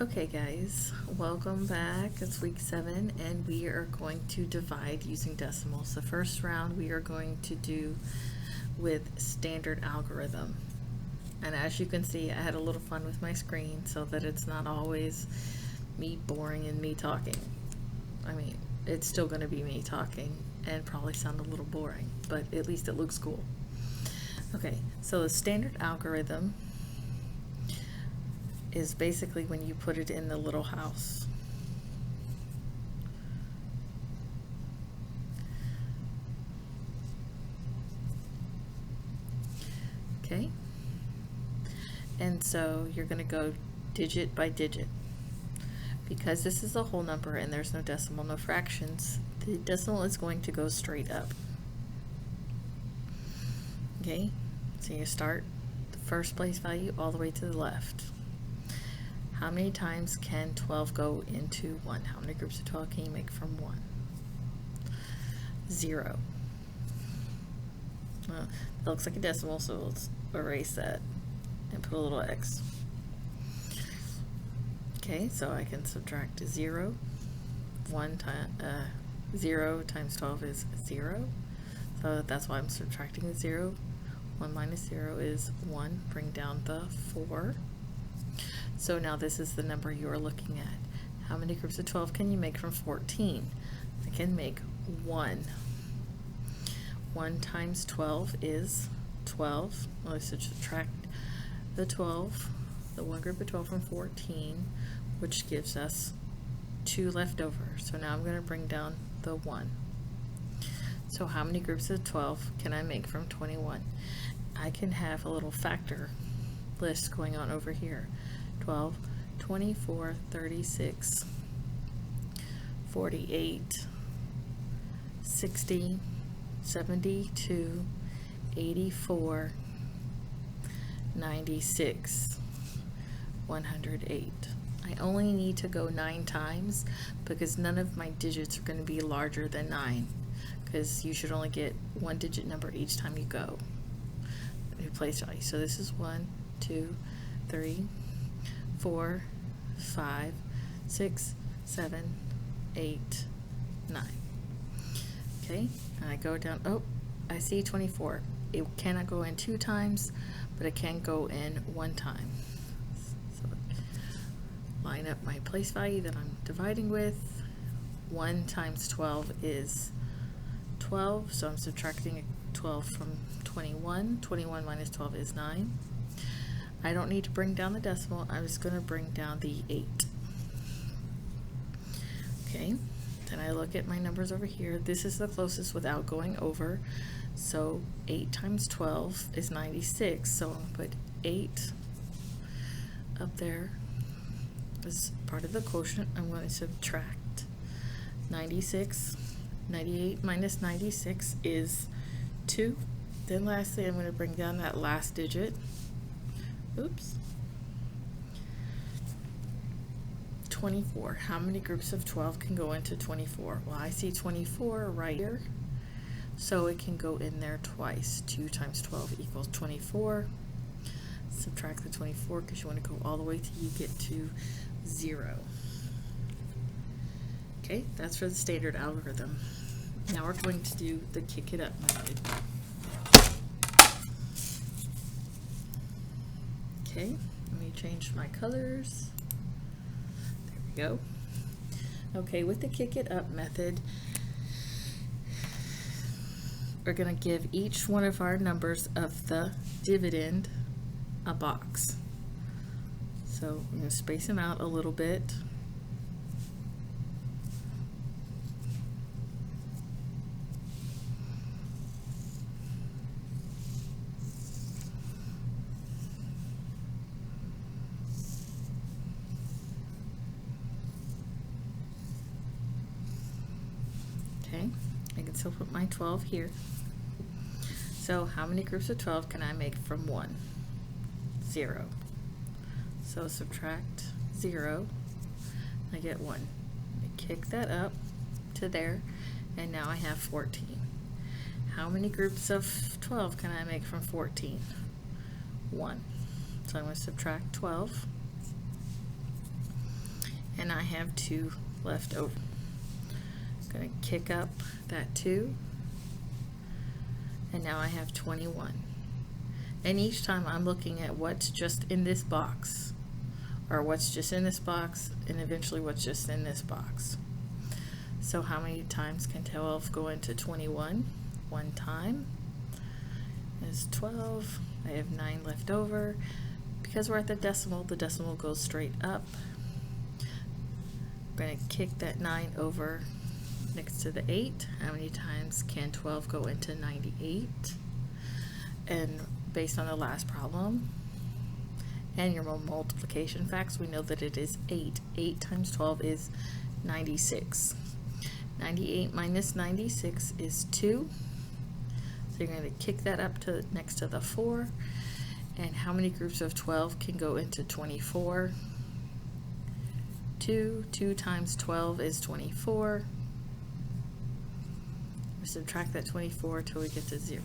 Okay guys, welcome back. It's week 7 and we are going to divide using decimals. The first round we are going to do with standard algorithm. And as you can see, I had a little fun with my screen so that it's not always me boring and me talking. I mean, it's still going to be me talking and probably sound a little boring, but at least it looks cool. Okay, so the standard algorithm is basically when you put it in the little house. Okay, and so you're going to go digit by digit. Because this is a whole number and there's no decimal, no fractions, the decimal is going to go straight up. Okay, so you start the first place value all the way to the left. How many times can 12 go into 1? How many groups of 12 can you make from 1? 0. Well, that looks like a decimal, so let's erase that and put a little X. Okay, so I can subtract 0. 0 times 12 is 0. So that's why I'm subtracting the 0. 1 minus 0 is 1. Bring down the 4. So now this is the number you are looking at. How many groups of 12 can you make from 14? I can make 1. 1 times 12 is 12. Let's subtract the 12, the one group of 12 from 14, which gives us 2 left over. So now I'm going to bring down the 1. So how many groups of 12 can I make from 21? I can have a little factor list going on over here. 12, 24, 36, 48, 60, 72, 84, 96, 108. I only need to go 9 times because none of my digits are going to be larger than 9, because you should only get 1 digit number each time you go. New place value. So this is 1, 2, 3, 4, 5, 6, 7, 8, 9. Okay, and I go down. Oh, I see 24. It cannot go in 2 times, but it can go in 1 time. So line up my place value that I'm dividing with. 1 times 12 is 12, so I'm subtracting 12 from 21. 21 minus 12 is 9. I don't need to bring down the decimal, I'm just going to bring down the 8. Okay, then I look at my numbers over here. This is the closest without going over. So 8 times 12 is 96, so I'm going to put 8 up there as part of the quotient. I'm going to subtract 96. 98 minus 96 is 2. Then lastly, I'm going to bring down that last digit. Oops. 24. How many groups of 12 can go into 24? Well, I see 24 right here, so it can go in there twice. 2 times 12 equals 24. Subtract the 24 because you want to go all the way till you get to 0. Okay, that's for the standard algorithm. Now we're going to do the kick it up method. Okay, let me change my colors. There we go. Okay, with the kick it up method, we're going to give each one of our numbers of the dividend a box. So I'm going to space them out a little bit. Okay, I can still put my 12 here. So how many groups of 12 can I make from 1? 0. So subtract 0, I get 1. I kick that up to there, and now I have 14. How many groups of 12 can I make from 14? 1. So I'm going to subtract 12. and I have 2 left over. I'm going to kick up that 2, and now I have 21. And each time I'm looking at what's just in this box, or what's just in this box, and eventually what's just in this box. So how many times can 12 go into 21? 1 time is 12. I have 9 left over. Because we're at the decimal goes straight up. I'm going to kick that 9 over next to the 8. How many times can 12 go into 98? And based on the last problem and your multiplication facts, we know that it is 8. 8 times 12 is 96. 98 minus 96 is 2. So you're going to kick that up to next to the 4. And how many groups of 12 can go into 24? 2. 2 times 12 is 24. We subtract that 24 till we get to 0.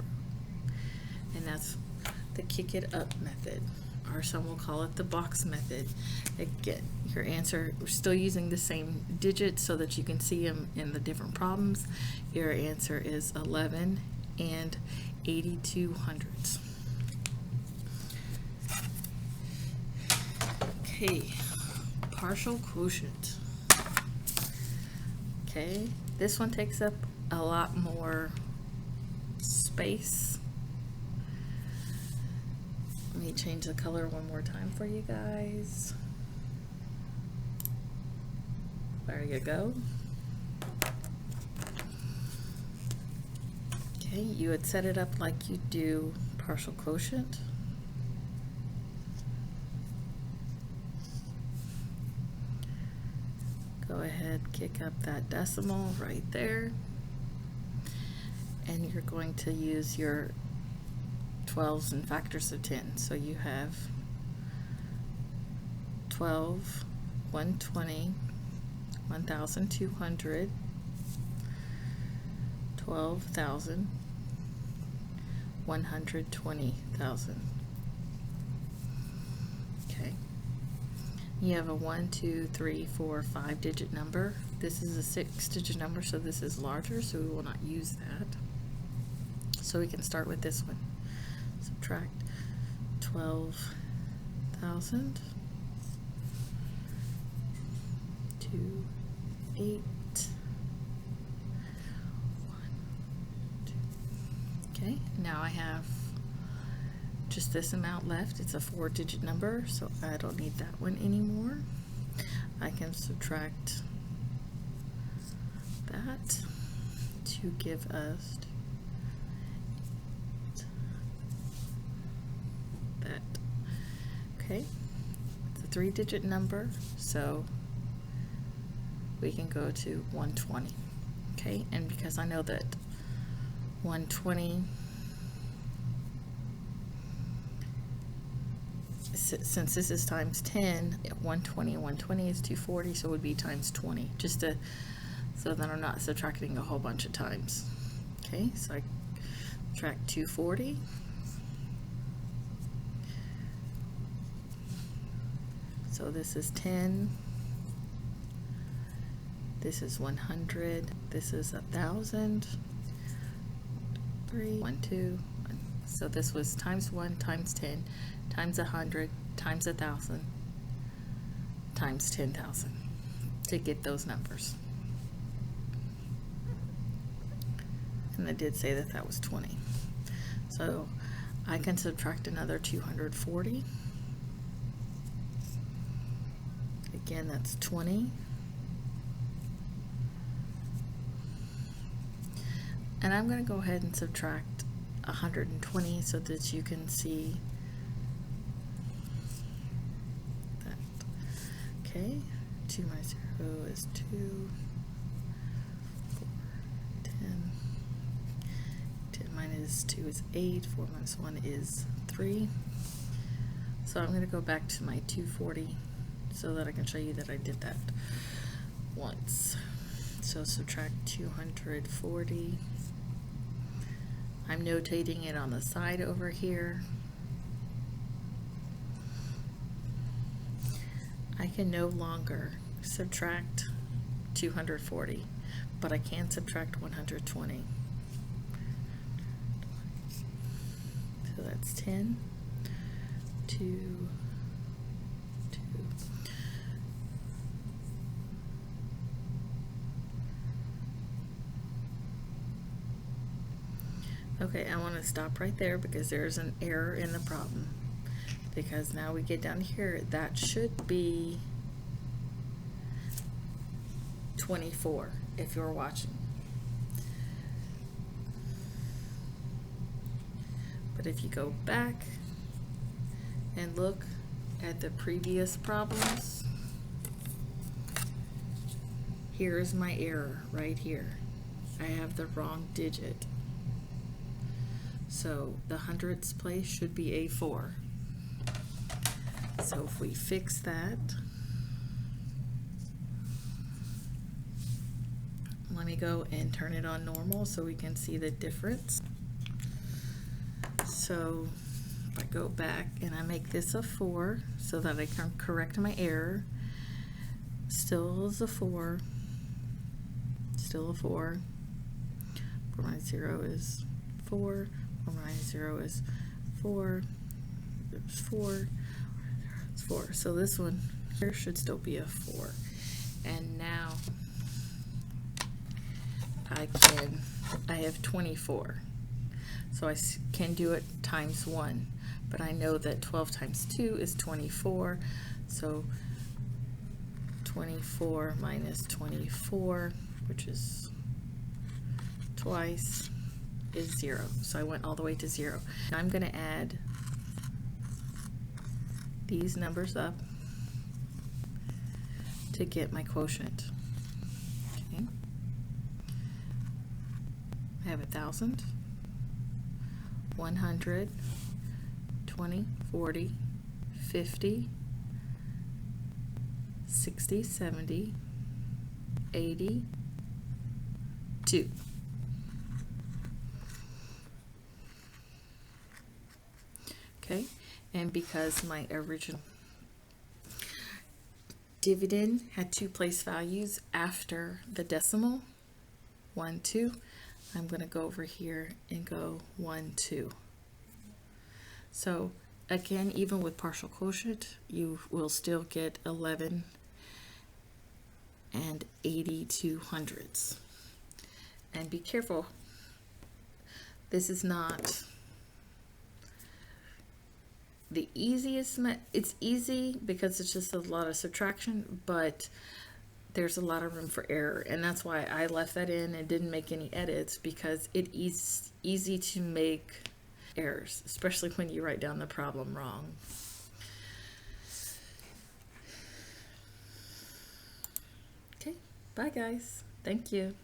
And that's the kick it up method, or some will call it the box method. Again, your answer, we're still using the same digits so that you can see them in the different problems. Your answer is 11 and 82 hundredths. Okay, partial quotient. Okay, this one takes up a lot more space. Let me change the color one more time for you guys. There you go. Okay, you would set it up like you do partial quotient. Go ahead, kick up that decimal right there. And you're going to use your 12s and factors of 10. So you have 12, 120, 1,200, 12,000, 120,000. Okay. You have a 1, 2, 3, 4, 5 digit number. This is a 6-digit number, so this is larger, so we will not use that. So we can start with this one. Subtract 12,000, 2, 8, 1, 2. Okay, now I have just this amount left. It's a 4-digit number, so I don't need that one anymore. I can subtract that to give us that. Okay, it's a 3-digit number, so we can go to 120. Okay, and because I know that 120, since this is times 10, 120 is 240, so it would be times 20, just to, so that I'm not subtracting a whole bunch of times. Okay, so I subtract 240. So this is 10, this is 100, this is 1,000, 3, 1, 2, 1. So this was times 1 times 10 times 100 times 1,000 times 10,000 to get those numbers. And I did say that that was 20. So I can subtract another 240. Again, that's 20. And I'm going to go ahead and subtract 120 so that you can see that. Okay, 2 minus 0 is 2, 4, 10. 10 minus 2 is 8, 4 minus 1 is 3. So I'm going to go back to my 240 so that I can show you that I did that once. So subtract 240. I'm notating it on the side over here. I can no longer subtract 240, but I can't subtract 120. So that's 10, 2, 2. Okay, I want to stop right there because there's an error in the problem. Because now we get down here, that should be 24 if you're watching. But if you go back and look at the previous problems, here's my error right here. I have the wrong digit. So the hundredths place should be a 4. So if we fix that, let me go and turn it on normal so we can see the difference. So if I go back and I make this a 4 so that I can correct my error, still is a 4, still a 4, 4 minus 0 is 4, 4 minus 0 is 4, it's 4, it's 4. So this one here should still be a 4. And now I have 24. So I can do it times 1, but I know that 12 times 2 is 24. So 24 minus 24, which is twice, is 0. So I went all the way to 0. Now I'm going to add these numbers up to get my quotient. Okay. I have 1,000, 100, 20, 40, 50, 60, 70, 80, 2. Okay, and because my original dividend had 2 place values after the decimal, 1, 2, I'm going to go over here and go 1, 2. So again, even with partial quotient, you will still get 11 and 82 hundredths. And be careful, this is not the easiest, it's easy because it's just a lot of subtraction, but there's a lot of room for error, and that's why I left that in and didn't make any edits, because it is easy to make errors, especially when you write down the problem wrong. Okay, bye guys. Thank you.